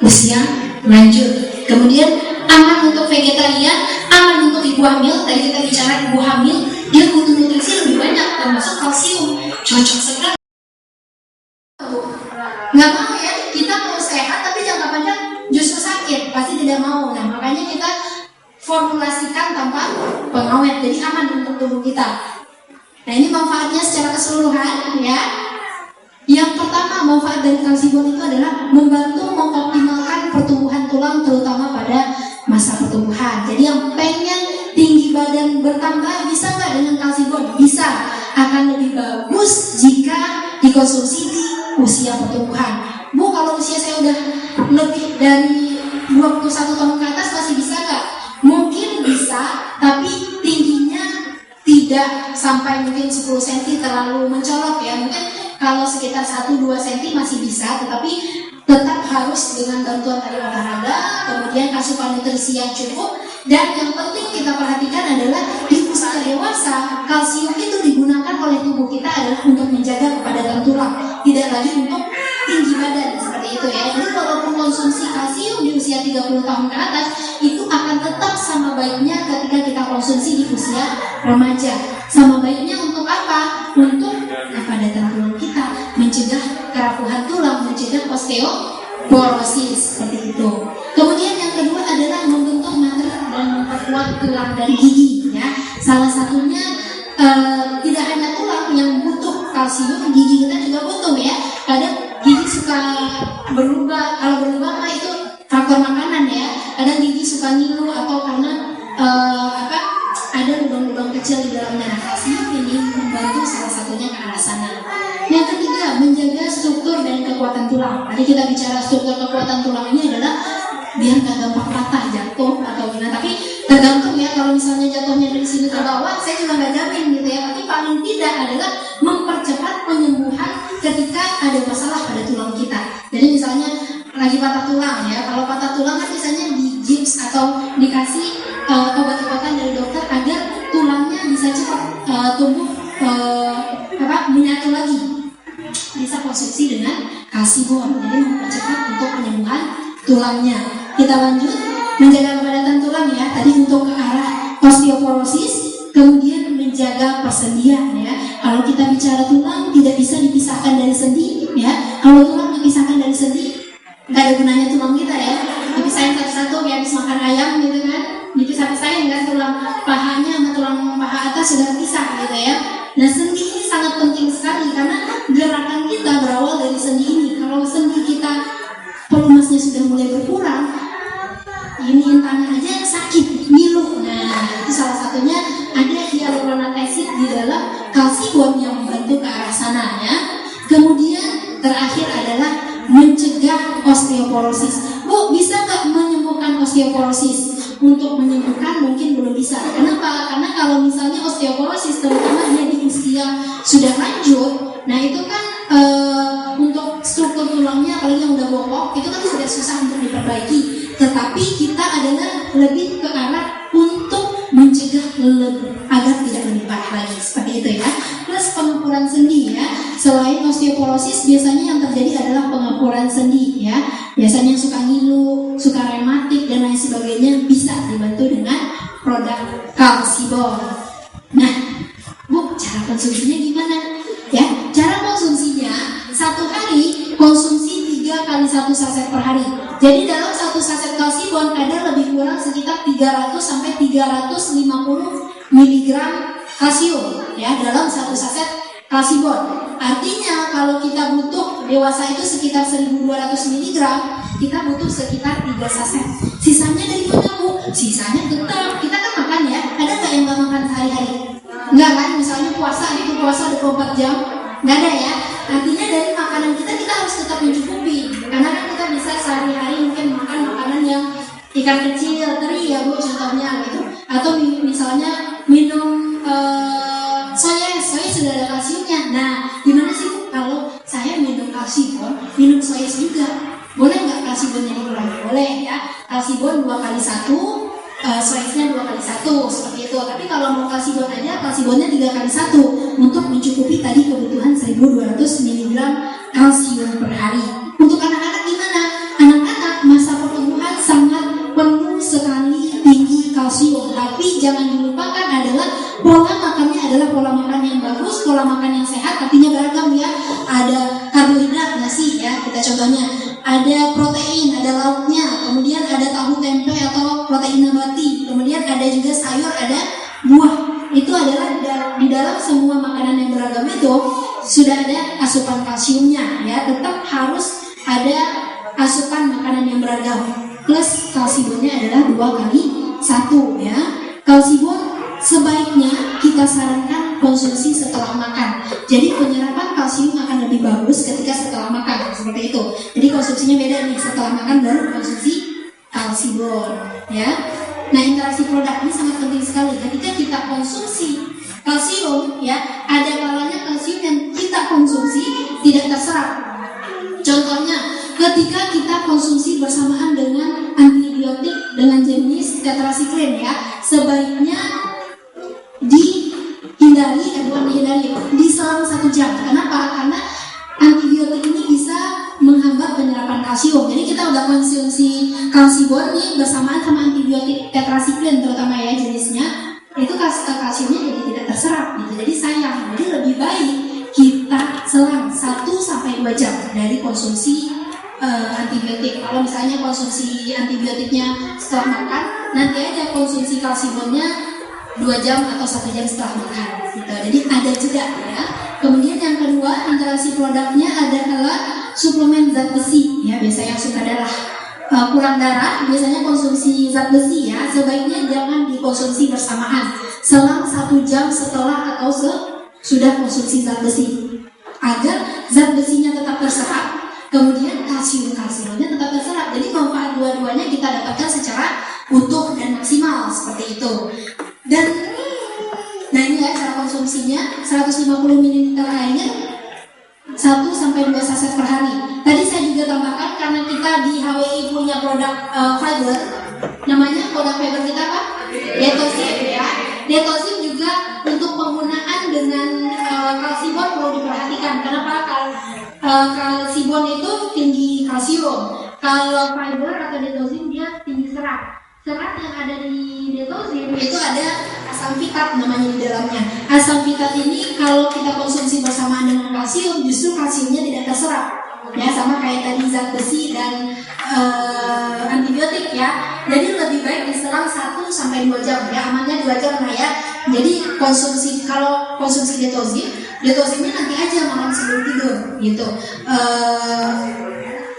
usia lanjut. Kemudian aman untuk vegetarian, aman untuk ibu hamil. Tadi kita bicara ibu hamil, dia butuh nutrisi lebih banyak, termasuk kalsium. Cocok sekali. Nggak mau ya, kita mau sehat tapi jangka panjang justru sakit, pasti tidak mau. Nah makanya kita formulasikan tanpa pengawet, jadi aman untuk tubuh kita. Nah ini manfaatnya secara keseluruhan ya. Yang pertama, manfaat dari kalsibon itu adalah membantu mengoptimalkan pertumbuhan tulang, terutama pada masa pertumbuhan. Jadi yang pengen tinggi badan bertambah, bisa nggak dengan kalsibon? Bisa. Akan lebih bagus jika dikonsumsi di usia pertumbuhan. Bu, kalau usia saya udah lebih dari 21 tahun ke atas masih bisa nggak? Mungkin bisa, tapi tingginya tidak sampai mungkin 10 cm terlalu mencolok ya. Mungkin kalau sekitar 1-2 cm masih bisa, tetapi tetap harus dengan bantuan tadi olahraga, kemudian asupan nutrisi yang cukup. Dan yang penting kita perhatikan adalah di usia dewasa, kalsium itu digunakan oleh tubuh kita adalah untuk menjaga kepadatan tulang, tidak lagi untuk tinggi badan seperti itu ya. Jadi walaupun konsumsi kalsium di usia 30 tahun ke atas itu akan tetap sama baiknya ketika kita konsumsi di usia remaja. Sama baiknya untuk apa? Untuk kepadatan tulang kita, mencegah kerapuhan tulang, mencegah osteoporosis seperti itu. Kemudian yang kedua adalah membentuk materi dan memperkuat tulang dan gigi ya. Salah satunya tidak hanya tulang yang butuh kalsium, gigi kita juga butuh ya. Kadang gigi suka berubah, kalau berubah mah itu faktor makanan ya. Kadang gigi suka ngilu atau karena ada lubang-lubang kecil di dalamnya. Nah, kalsium ini membantu salah satunya ke arah sana. Yang ketiga, menjaga struktur dan kekuatan tulang. Tadi kita bicara struktur kekuatan tulang ini adalah biar nggak gampang patah, jatuh atau gimana. Tapi tergantung ya, kalau misalnya jatuhnya dari sini ke bawah, saya juga nggak jamin gitu ya. Tapi paling tidak adalah mempercepat penyembuhan ketika ada masalah pada tulang kita. Jadi misalnya lagi patah tulang ya, kalau patah tulang kan biasanya di gips atau dikasih obat-obatan dari dokter agar tulangnya bisa cepat tumbuh menyatu lagi, bisa konsumsi dengan kalsibon, jadi mempercepat untuk penyembuhan tulangnya. Kita lanjut, menjaga kepadatan tulang ya, tadi untuk ke arah osteoporosis, kemudian menjaga persendian ya. Kalau kita bicara tulang tidak bisa dipisahkan dari sendi ya. Kalau tulang dipisahkan dari sendi nggak ada gunanya tulang kita ya, dipisahin satu-satu kayak habis makan ayam gitu kan, dipisah-pisahin kan, tulang pahanya sama tulang paha atas sudah terpisah gitu ya. Nah sendi ini sangat penting sekali karena gerakan kita berawal dari sendi ini. Kalau sendi kita pelumasnya sudah mulai berkurang, ini tangan aja sakit, ngilu. Nah itu salah satunya ada hyaluronat acid di dalam kalsibon yang membantu ke arah sana ya. Kemudian terakhir adalah mencegah osteoporosis. Bu, bisa nggak menyembuhkan osteoporosis? Untuk menyembuhkan mungkin belum bisa. Kenapa? Karena kalau misalnya osteoporosis, terutama dia di usia sudah lanjut, nah itu kan untuk struktur tulangnya, apalagi yang udah bongkok, itu kan sudah susah untuk diperbaiki. Tetapi kita adalah lebih ke arah untuk mencegah agar tidak lebih parah lagi, seperti itu ya. Plus pengapuran sendi ya. Selain osteoporosis, biasanya yang terjadi adalah pengapuran sendi ya. Biasanya suka ngilu, suka rematik dan lain sebagainya, bisa dibantu dengan produk kalsibon. Nah, Bu, cara konsumsinya gimana? Ya, cara konsumsinya satu hari konsumsi 3 kali 1 saset per hari. Jadi dalam 1 saset kalsibon ada lebih kurang sekitar 300 sampai 350 mg kalsium ya dalam 1 saset kalsibon. Artinya kalau kita butuh, dewasa itu sekitar 1200 mg, kita butuh sekitar 3 saset. Sisanya dari mana Bu? Sisanya tetap kita kan makan ya. Ada nggak yang nggak makan sehari-hari? Nggak kan? Misalnya puasa itu puasa 24 jam, nggak ada ya. Artinya dari makanan kita harus tetap mencukupi. Karena kan kita bisa sehari-hari mungkin makan makanan yang ikan kecil teri ya Bu contohnya gitu. Atau misalnya minum soya sudah ada kalsiumnya. Nah, gimana sih Bu kalau saya minum kalsibon, minum soya juga? Boleh nggak kalsibonnya dikurangi? Boleh ya. Kalsibon 2 kali 1, soya-nya 2 kali 1 seperti itu. Tapi kalau mau kalsibon aja, kalsibonnya 3 kali 1 untuk mencukupi tadi kebutuhan 1200 mg kalsium per hari. Untuk anak-anak gimana? Anak-anak masih makan yang bagus, pola makan yang sehat, artinya beragam ya. Ada karbohidrat, nasi ya, kita contohnya. Ada protein, ada lauknya, kemudian ada tahu tempe atau protein nabati, kemudian ada juga sayur, ada buah. Itu adalah di dalam semua makanan yang beragam itu sudah ada asupan kalsiumnya ya. Tetap harus ada asupan makanan yang beragam. Plus kalsiumnya adalah 2x1 ya. Kalsium sebaiknya kita sarankan konsumsi setelah makan. Jadi penyerapan kalsium akan lebih bagus ketika setelah makan, seperti itu. Jadi konsumsinya beda nih, setelah makan baru konsumsi kalsium ya. Nah, interaksi produk ini sangat penting sekali. Ketika kita konsumsi kalsium ya, ada kalanya kalsium yang kita konsumsi tidak terserap. Contohnya, ketika kita konsumsi bersamaan dengan antibiotik dengan jenis tetrasikline ya, sebaiknya dihindari di selang 1 jam. Kenapa? Karena antibiotik ini bisa menghambat penyerapan kalsium. Jadi kita udah konsumsi kalsium nih bersamaan sama antibiotik tetrasikline terutama ya jenisnya, itu kalsiumnya jadi tidak terserap gitu. Jadi sayang. Jadi lebih baik kita selang 1-2 jam dari konsumsi antibiotik. Kalau misalnya konsumsi antibiotiknya setelah makan, nanti aja konsumsi kalsiumnya 2 jam atau 1 jam setelah makan gitu. Jadi ada jeda ya. Kemudian yang kedua, interaksi produknya adalah suplemen zat besi ya. Biasanya yang suka kurang darah, biasanya konsumsi zat besi ya, sebaiknya jangan dikonsumsi bersamaan, selang 1 jam setelah atau sudah konsumsi zat besi, agar zat besinya tetap terserap, kemudian kalsiumnya tetap terserap. Jadi manfaat dua-duanya kita dapatkan secara utuh dan maksimal, seperti itu. Dan nah ini ya cara konsumsinya, 150 ml air 1-2 saset per hari. Tadi saya juga tambahkan karena kita di HWI punya produk fiber, namanya produk fiber kita apa? Detoxin ya. Detoxin juga untuk penggunaan dengan kalsium perlu diperhatikan. Kenapa? Kalsium itu tinggi kalsium. Kalau fiber atau detoxin dia tinggi serat. Serat yang ada di detoxin itu ada asam fitat namanya di dalamnya. Asam fitat ini kalau kita konsumsi bersamaan dengan kalsium, justru kalsiumnya tidak terserap. Ya, sama kayak tadi zat besi dan antibiotik ya. Jadi lebih baik diselang 1-2 jam ya, amannya 2 jam lah ya. Jadi kalau konsumsi detoxinnya nanti aja malam sebelum tidur gitu.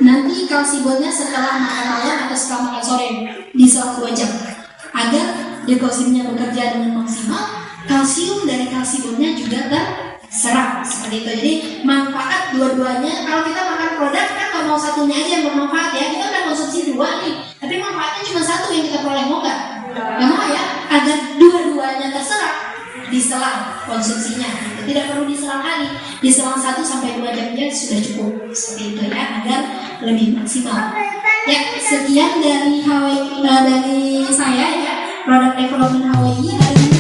Nanti kalsiumnya setelah makan malam atau setelah makan sore diselang 2 jam agar detoxinnya bekerja dengan maksimal, kalsium dari kalsiumnya juga terserap seperti itu. Jadi manfaat dua-duanya. Kalau kita makan produk kan kalau mau satunya aja yang bermanfaat ya, kita kan konsumsi 2 nih, tapi manfaatnya cuma 1 yang kita peroleh, mau nggak? Nggak mau ya, agar dua-duanya terserap diselang konsumsinya gitu. Tidak perlu diselang kali, diselang 1-2 jam aja sudah cukup, seperti itu ya, agar lebih maksimal. Ya, sekian dari dari saya ya, produk development HWI hari ini.